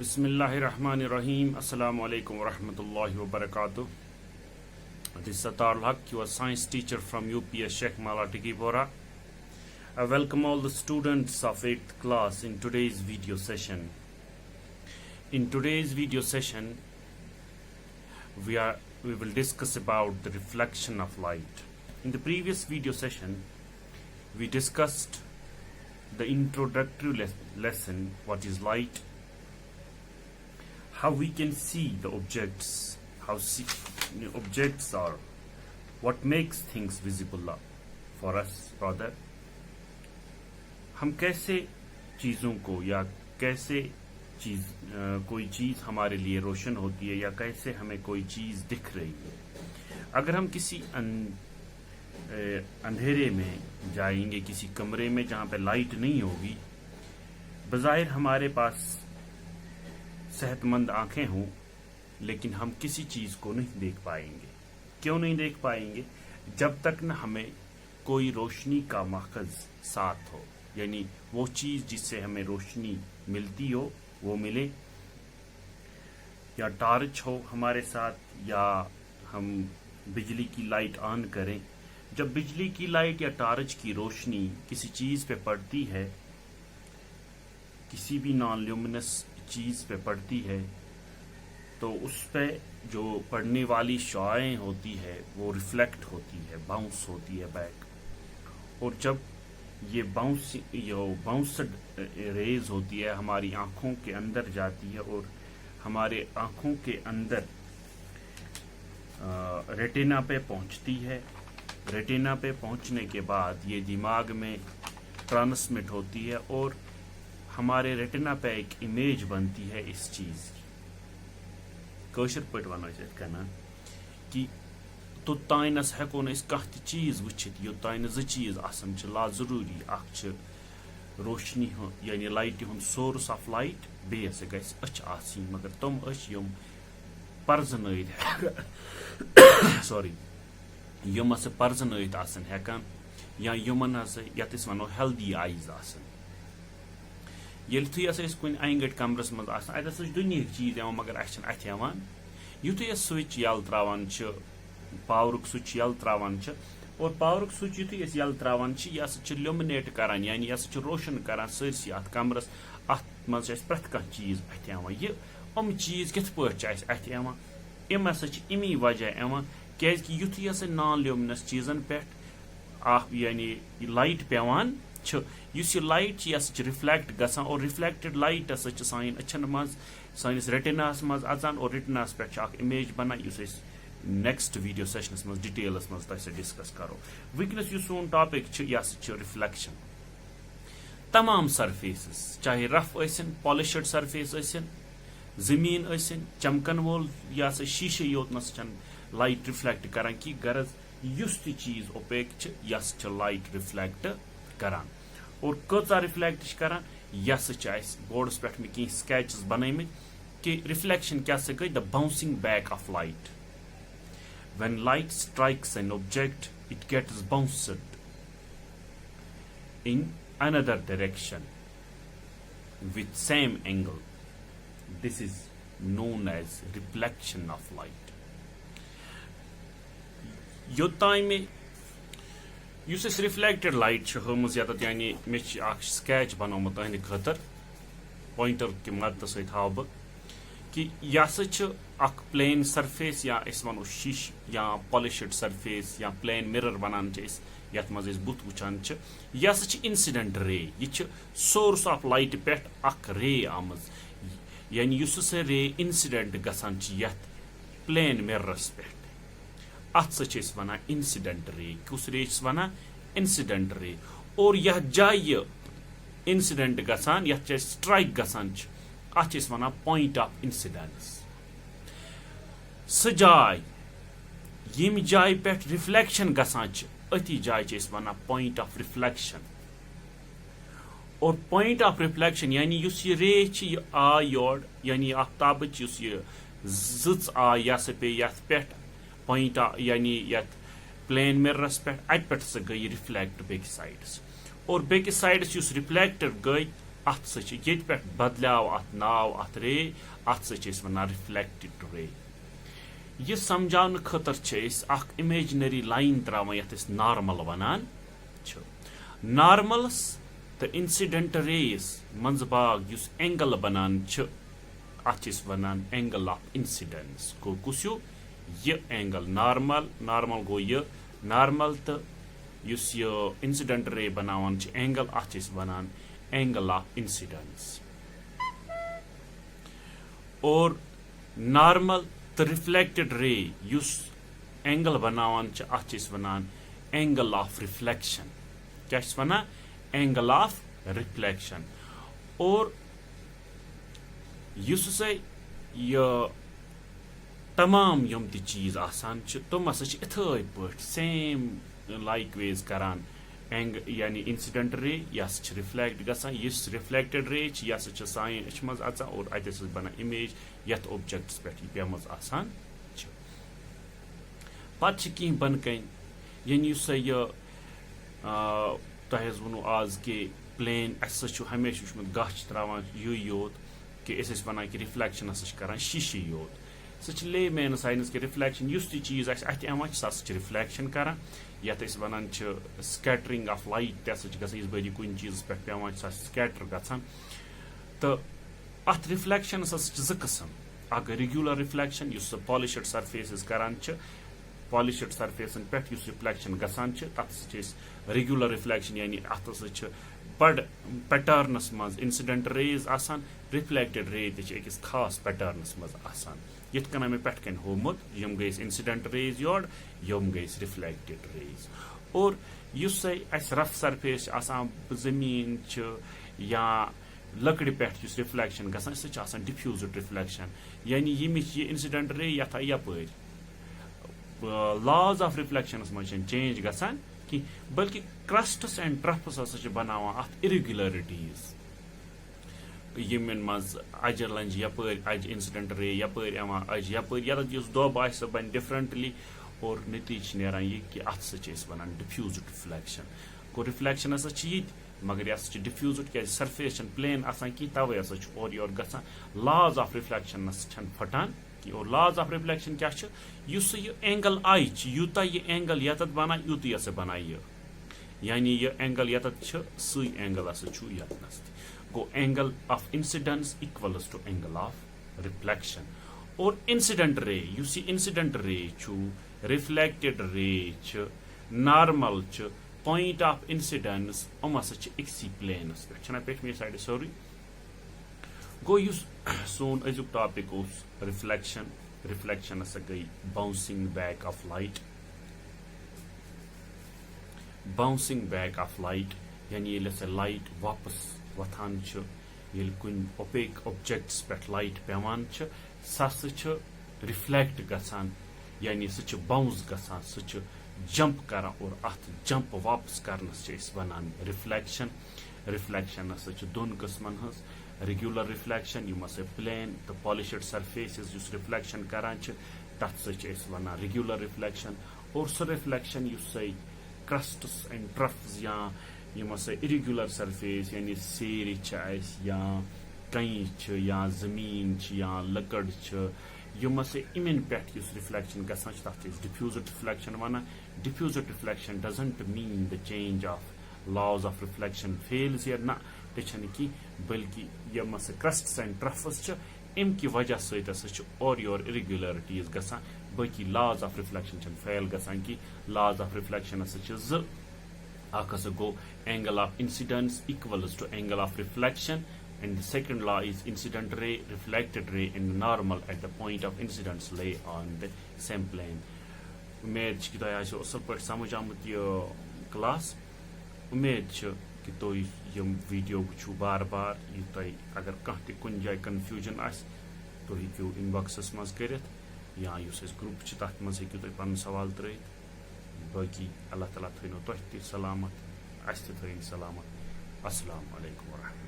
Bismillahirrahmanirrahim. Assalamu alaikum wa rahmatullahi wa barakatuh. This is Satar Haq, your science teacher from UPS Sheikh Mala Tikipora. I welcome all the students of 8th class in today's video session. In today's video session, we will discuss about the reflection of light. In the previous video session, we discussed the introductory lesson, what is light, how we can see the objects, how objects are, what makes things visible for us rather, हम कैसे चीज़ों को या कैसे कोई चीज़ हमारे लिए रोशन होती है या कैसे हमें कोई चीज़ दिख रही है। अगर हम किसी अंधेरे में जाएंगे, किसी कमरे में जहाँ पे लाइट नहीं होगी, बज़ाहिर हमारे पास सेहतमंद आंखें हों, लेकिन हम किसी चीज़ को नहीं देख पाएंगे। क्यों नहीं देख पाएंगे? जब तक न हमें कोई रोशनी का मखज़ साथ हो, यानी वो चीज़ जिससे हमें रोशनी मिलती हो वो मिले, या टार्च हो हमारे साथ, या हम बिजली की लाइट ऑन करें। जब बिजली की लाइट या टार्च की रोशनी किसी चीज़ पे पड़ती है, किसी भी नॉन ल्यूमिनस चीज़ पे पड़ती है, तो उस पे जो पड़ने वाली शुआएं होती है वो रिफ्लेक्ट होती है, बाउंस होती है बैक। और जब ये बाउंसड रेज होती है, हमारी आँखों के अंदर जाती है और हमारे आँखों के अंदर रेटिना पे पहुंचती है। रेटिना पे पहुंचने के बाद ये दिमाग में ट्रांसमिट होती है और हमारे रेटिना पे एक इमेज बनती है इस चीज़ की। कौशर पट वनो कहना कि तोतानस हेको न कह चीज़ वुचित योतान ज चीज़ आसन ला जरूरी, अख रोशनी यानी लाइट हुंद सोर्स ऑफ लाइट, बेस गस अच आसीन, मगर तुम अच यम पर्जनयित सॉरी यम हसा पर्जनयित आसन हेकान, या यमन हसा यत वनो हेल्दी आईज आसन। युथु कुन अंगट कमरस मज अत दुनिया चीज मगर अथ युथु स्विच यल त्रावान पावरुक स्विच यल त्रावान, और पावरुक स्विच युथु यल त्रावान यह ल्यूमिनेट करान, यानी यह रोशन करान सरसी अत कमरस, अत मज प्रथ कह चीज अथ यह चीज कित पे अथ यम हसा अमी वजह क्या युथु यह नॉन ल्यूमिनस चीजन पे यानी लाइट पेवान यह लाइट यह रिफ्लेक्ट गसान, और रिफ्लेक्टेड लाइट सान अचन मज सानिस रेटिनास मज अचान, और रेटिनास पे इमेज बनान इस नेक्स्ट वीडियो सेशनस मज डिटेलस मज तह डिस्कस करो। वनस सोन टॉपिक यह रिफ्लेक्शन। तमाम सरफेसेस, चाहे रफ आसन, पॉलिश्ड सरफेस आसन, जमीन आसन, चमकन वोल यह शीशे योत नन लाइट रिफ्लेक्ट करान कि गरज युस ती चीज ओपेक यह लाइट रिफ्लेक्ट करान, और कचा रिफ्लेक्ट करान यह बोर्डस पे मे कह स्केचेस बनामत कि रिफ्लेक्शन क्या गई the bouncing back of light. When light strikes an object, it gets bounced in another direction with same angle. This is known as reflection of light. योतान में युस रिफ्लेक्टेड लाइट हमें यत, यानी मे sketch बनोमुत अहद खतर pointer कि मदद सहित हाव बह कि यह प्लेन सरफेस, या वनो शीश या पॉलिश्ड सरफेस या प्लेन मिरर बनान यथ मज बुत वुचान, यह इंसिडेंट रे, यह सोर्स ऑफ लाइट पे रे आमज, यानी उस रे इंसिडेंट गसान यथ प्लेन मिररस पे, अत वन इंसिडेंट रे। कुस रे वन इंसिडेंट रे, और यह जाय इंसिडेंट गसान यथ स्ट्राइक गसान अत वन पॉइंट ऑफ इंसिडेंस। स जाय यम जाय पे रिफ्लेक्शन गसान अति जाय वन पॉइंट ऑफ रिफ्लेक्शन। और पॉइंट ऑफ रिफ्लेक्शन यानी युस ये रे आ योर, यानी आफ्ताब ज़ आ यह पे यथ पे पॉइंट यानी यथ प्लेन मिररस पे अत पे गई रिफ्लेक्ट बेक साइड्स, और बेकिस साइड्स युस रिफ्लेक्टेड गई ات سہ پہ بدلیو ات ناو ات رے ات سہ ونان رفلیکٹڈ رے. یہ سمجھاؤن خاطر اخ امیجنری لائن تراوان یتھ نارمل ونان. نارملس تو انسیڈنٹ ریز منز باغ اس اینگل بنان ات ونان اینگل آف انسیڈنس. گو کس یہ اینگل نارمل گو یہ نارمل تو اس یہ انسیڈنٹ رے بناوان اینگل ات ونان اینگل آف انسیڈنس. اور نارمل تو رفلیکٹڈ رے اس اینگل بناوان ات ونان اینگل آف رفلیکشن. کیا ونان اینگل آف رفلیکشن. اور اس یہ تمام یم تہ چیز آسان تم ہسا اتھے پٲٹھۍ سیم لائک ویز کران یعنی انسیڈنٹ رے یہ رفلیکٹ گژھان اس رفلیکٹڈ رے یہ ہسا سانہِ أچھ منٛز اژان اور اتھ بنان امیج یتھ اوبجیکٹس پٮ۪ٹھ یہِ پیمٕژ آسان چھِ. پتہٕ چھِ کینٛہہ بۄنہٕ کَنۍ یعنی یُس سا یہِ تۄہہِ حظ ووٚنوُ آز کہِ پلین اسہِ ہسا چھُ ہمیشہِ وٕچھمُت گاش تراوان یہِ یوت کہ أسۍ ٲسۍ وَنان کہِ رِفلیکشن ہسا چھِ کران شیٖشہِ یوت. سُہ چھِ لے مین ساینس کہِ رِفلیکشن یُس تہِ چیٖز آسہِ اَتھِ یِوان سُہ ہسا چھِ رِفلیکشن کران. یتھ أسۍ وَنان چھِ سکیٹرنگ آف لایٹ تہِ ہسا چھِ گژھان یِژ بٔری کُنہِ چیٖزس پٮ۪ٹھ پیوان سُہ ہسا سکیٹر گژھان. تہٕ اتھ رِفلیکشنس ہسا چھِ زٕ قٕسم. اکھ ریگولر رِفلیکشن یُس سُہ پالشڈ سرفیسز کران چھِ پالشڈ سرفیسن پٮ۪ٹھ یُس رِفلیکشن گژھان چھِ تتھ ہسا چھِ أسۍ ریگولر رِفلیکشن یعنی اتھ ہسا چھِ بڑ پیٹرنس منٛز انسیڈنٹ ریز آسان. رِفلیکٹڈ رے تہِ چھِ أکِس خاص پیٹرنس منٛز آسان. یِتھ کٔنۍ مےٚ پٮ۪ٹھ کَنۍ ہومُت یِم گٔے انسیڈنٹ ریز یورٕ یِم گٔے رِفلیکٹڈ ریز. اور یُس سا اسہِ رف سرفیس چھِ آسان زٔمیٖن چھِ یا لکڑِ پٮ۪ٹھ یُس رِفلیکشن گژھان سُہ چھِ آسان ڈِفیوٗزٕڈ رِفلیکشن یعنی ییٚمِچ یہِ انسیڈنٹ رے یتھ آیہِ یپٲرۍ. لاز آف رِفلیکشنس منٛز چھنہٕ چینج گژھان کینٛہہ بلکہِ کرسٹس اینڈ ٹرفس ہسا چھِ بناوان اتھ اِرِگیولرٹیٖز یِمن منٛز اجہِ لنجہِ یپٲرۍ اجہِ انسیڈنٹ رے یپٲرۍ یِوان اجہِ یپٲرۍ یتھ یُس دۄب آسہِ سۄ بنہِ ڈفرنٹلی. اور نتیجہِ چھِ نیران یہِ کہِ اتھ سۭتۍ چھِ أسۍ ونان ڈِفیوٗزٕڈ رِفلیکشن. گوٚو رِفلیکشن ہسا چھِ یِتہِ مگر یہِ ہسا چھِ ڈِفیوٗزٕڈ کیازِ سرفیس چھنہٕ پلین آسان کینٛہہ توے ہسا چھُ اورٕ یورٕ گژھان. لاز آف رِفلیکشنس چھنہٕ پھٹان کینٛہہ. اور لاز آف رِفلیکشن کیاہ چھُ یُس یہِ اینگل آیہِ چھِ یوٗتاہ یہِ اینگل یتتھ بنایہِ یوٗتٕے ہسا بنایہِ یہِ یعنی یہِ اینگل یتتھ چھِ سُے اینگل ہسا چھُ یتنس تہِ. گوٚو angle of incidence equals to angle of reflection. اور انسیڈنٹ رے یُس یہِ انسیڈنٹ رے چھُ رِفلیکٹڈ رے چھِ نارمل چھِ پویِنٹ آف انسیڈنس یِم ہسا چھِ أکسٕے پلینس پٮ۪ٹھ چھُنہ پٮ۪ٹھمہِ سایڈٕ سورُے. گوٚو یُس سون أزیُک ٹاپِک اوس رِفلیکشن. رِفلیکشن ہسا گٔے bouncing back of light. Bouncing back of light یعنی ییٚلہِ ہسا لایٹ واپس وۄتھان چھِ ییٚلہِ کُنہِ اوپیک اوبجیکٹس پٮ۪ٹھ لایٹ پیوان چھِ سُہ ہسا چھُ رِفلیکٹ گژھان یعنی سُہ چھُ باؤنس گژھان سُہ چھُ جمپ کران. اور اتھ جمپ واپس کرنس چھِ أسۍ ونان رِفلیکشن. رِفلیکشن ہسا چھِ دۄن قٕسمن ہٕنٛز. ریگولر رِفلیکشن یِم ہسا پلین تہٕ پالشڈ سرفیسز یُس رِفلیکشن کران چھِ تتھ سۭتۍ چھِ أسۍ ونان ریگولر رِفلیکشن. اور سُہ رِفلیکشن یُس سا کرسٹس اینڈ ٹرفز یا یِم ہسا اِرِگیولر سرفیس یعنی سیرِ چھِ اسہِ یا کنہِ چھِ یا زٔمیٖن چھِ یا لٔکٕر چھِ یِم ہسا یِمن پٮ۪ٹھ یُس رِفلیکشن گژھان چھِ تتھ چھِ أسۍ ڈِفیوٗزٕڈ رِفلیکشن ونان. Diffused reflection doesn't mean the change of laws of reflection fails here نہ تہِ چھنہٕ کینٛہہ بلکہِ یِم ہسا کرسٹس اینڈ ٹرفز چھِ امہِ کہِ وجہ سۭتۍ ہسا چھِ اورٕ یورٕ اِرِگیولرٹیٖز گژھان. باقٕے لاز آف رِفلیکشن چھنہٕ فیل گژھان کینٛہہ. لاز آف رِفلیکشن ہسا چھِ زٕ. اکھ ہسا گوٚو angle of incidence equals to angle of reflection and the second law is incident ray reflected ray and normal at the point of incidence lay on the same plane. امید چھِ کہ تۄہہِ آسیو اصل پٲٹھۍ سمجھ آمُت یہِ کلاس. امید چھِ کہ تُہۍ یِم ویڈیو وٕچھِو بار بار یہِ تۄہہِ اگر کانٛہہ تہِ کُنہِ جایہِ کنفیوٗجن آسہِ تُہۍ ہیٚکِو انباکسس منٛز کٔرِتھ یا یُس اَسہِ گروپ چھُ تتھ منٛز ہیٚکِو تُہۍ پنُن سوال ترٲیِتھ. باقٕے اللہ تعالیٰ تھٲینو تۄہہِ تہِ سلامت اسہِ تہِ تھٲیِن سلامت. السلام علیکم ورحمۃ اللہ.